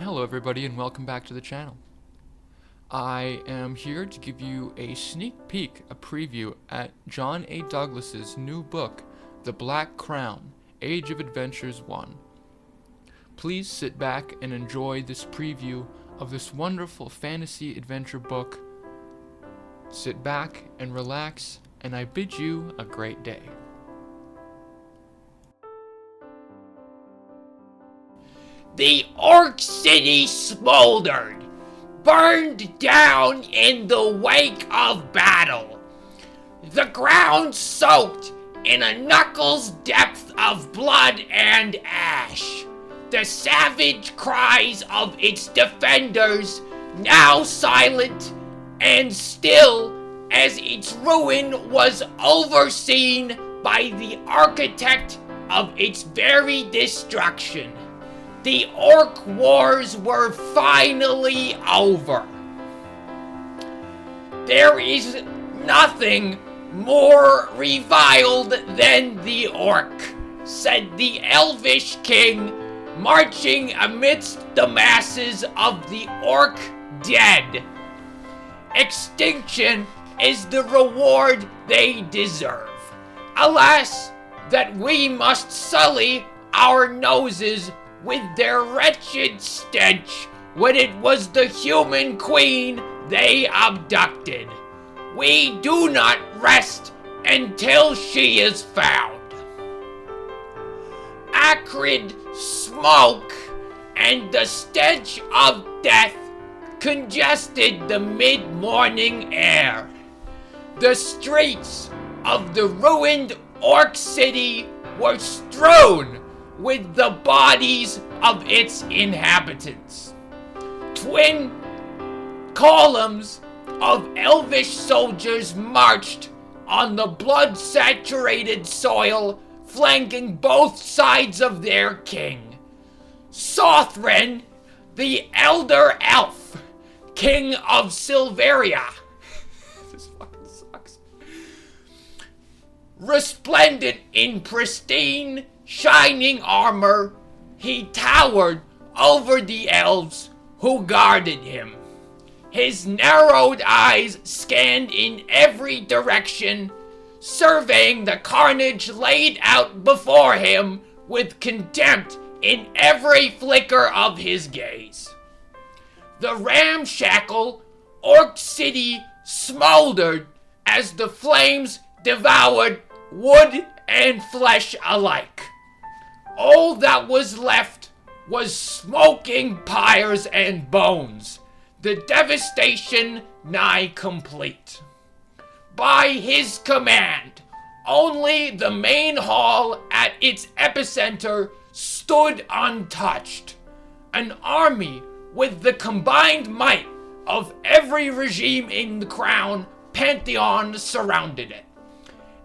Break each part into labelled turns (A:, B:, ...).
A: Hello everybody and welcome back to the channel. I am here to give you a sneak peek, a preview at John A. Douglas's new book, The Black Crown, Age of Adventures 1. Please sit back and enjoy this preview of this wonderful fantasy adventure book. Sit back and relax, and I bid you a great day.
B: The Orc City smoldered, burned down in the wake of battle. The ground soaked in a knuckle's depth of blood and ash. The savage cries of its defenders now silent and still as its ruin was overseen by the architect of its very destruction. The Orc Wars were finally over. There is nothing more reviled than the Orc, said the Elvish King, marching amidst the masses of the Orc dead. Extinction is the reward they deserve. Alas, that we must sully our noses with their wretched stench when it was the human queen they abducted. We do not rest until she is found. Acrid smoke and the stench of death congested the mid-morning air. The streets of the ruined Orc City were strewn with the bodies of its inhabitants. Twin columns of elvish soldiers marched on the blood-saturated soil, flanking both sides of their king. Sothren, the elder elf, king of Silveria. This fucking sucks. Resplendent in pristine, shining armor, he towered over the elves who guarded him. His narrowed eyes scanned in every direction, surveying the carnage laid out before him with contempt in every flicker of his gaze. The ramshackle Orc City smoldered as the flames devoured wood and flesh alike. All that was left was smoking pyres and bones, the devastation nigh complete. By his command, only the main hall at its epicenter stood untouched. An army with the combined might of every regime in the Crown Pantheon surrounded it.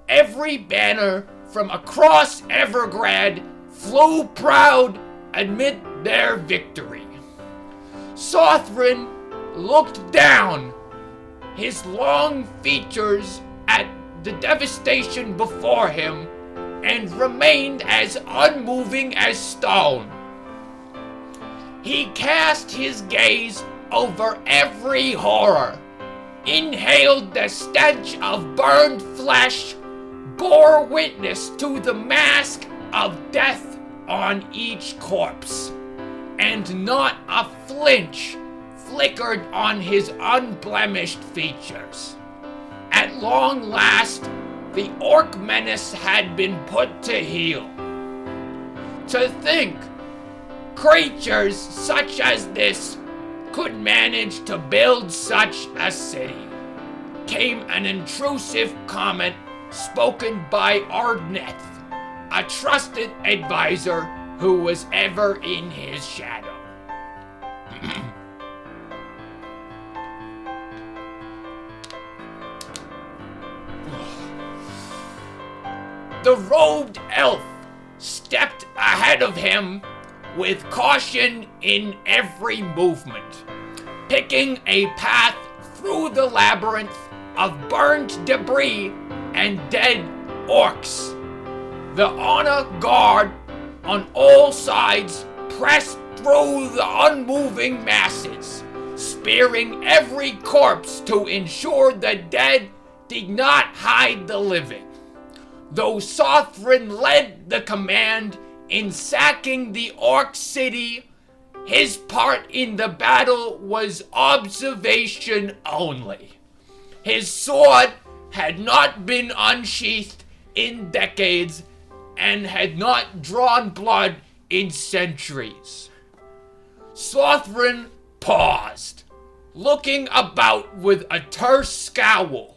B: Every banner from across Evergrad flew proud amid their victory. Sothren looked down, his long features at the devastation before him, and remained as unmoving as stone. He cast his gaze over every horror, inhaled the stench of burned flesh, bore witness to the mask of death on each corpse, and not a flinch flickered on his unblemished features. At long last, the Orc menace had been put to heel. To think creatures such as this could manage to build such a city, came an intrusive comment spoken by Ardneth, a trusted advisor who was ever in his shadow. The robed elf stepped ahead of him with caution in every movement, picking a path through the labyrinth of burned debris and dead orcs. The honor guard on all sides pressed through the unmoving masses, spearing every corpse to ensure the dead did not hide the living. Though Sothron led the command in sacking the Orc city, his part in the battle was observation only. His sword had not been unsheathed in decades and had not drawn blood in centuries. Sothron paused, looking about with a terse scowl.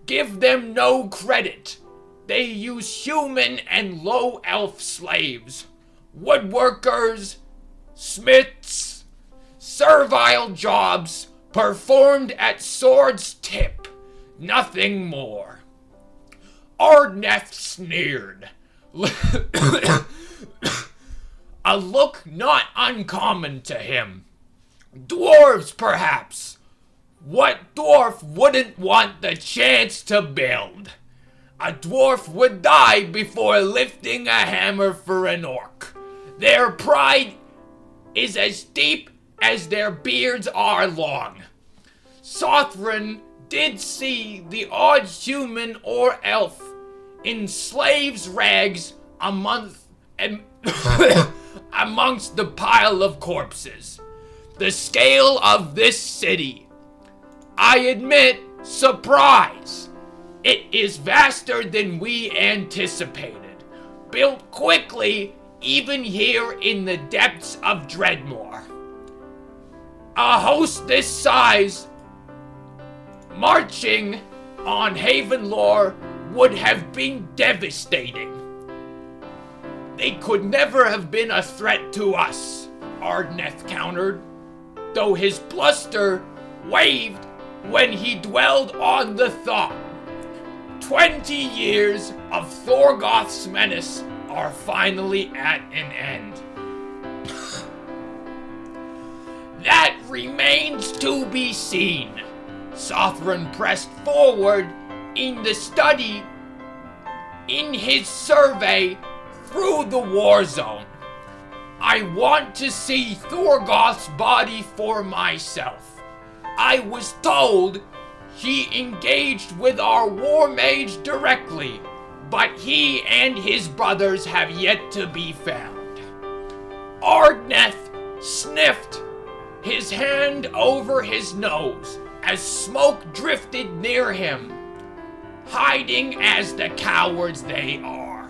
B: Give them no credit. They use human and low elf slaves, woodworkers, smiths, servile jobs performed at sword's tip, nothing more. Ardneth sneered, a look not uncommon to him. Dwarves, perhaps. What dwarf wouldn't want the chance to build? A dwarf would die before lifting a hammer for an orc. Their pride is as deep as their beards are long. Sothron did see the odd human or elf in slaves' rags amongst the pile of corpses. The scale of this city, I admit, surprise. It is vaster than we anticipated. Built quickly, even here in the depths of Dreadmore. A host this size, marching on Havenlore would have been devastating. They could never have been a threat to us, Ardneth countered, though his bluster waved when he dwelled on the thought. 20 years of Thorgoth's menace are finally at an end. That remains to be seen. Sothron pressed forward in the study in his survey through the war zone. I want to see Thorgoth's body for myself. I was told he engaged with our war mage directly, but he and his brothers have yet to be found. Ardneth sniffed, his hand over his nose, as smoke drifted near him, hiding as the cowards they are.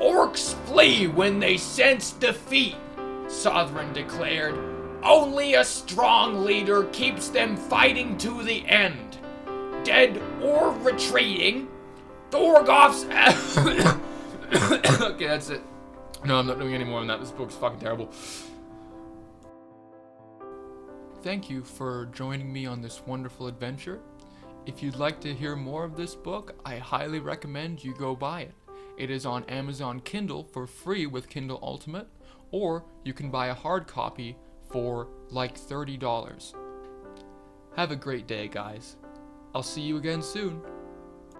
B: Orcs flee when they sense defeat, Sothron declared. Only a strong leader keeps them fighting to the end. Dead or retreating, Thorgoth's...
A: Okay, that's it. No, I'm not doing any more on that. This book's fucking terrible. Thank you for joining me on this wonderful adventure. If you'd like to hear more of this book, I highly recommend you go buy it. It is on Amazon Kindle for free with Kindle Ultimate, or you can buy a hard copy for like $30. Have a great day, guys. I'll see you again soon.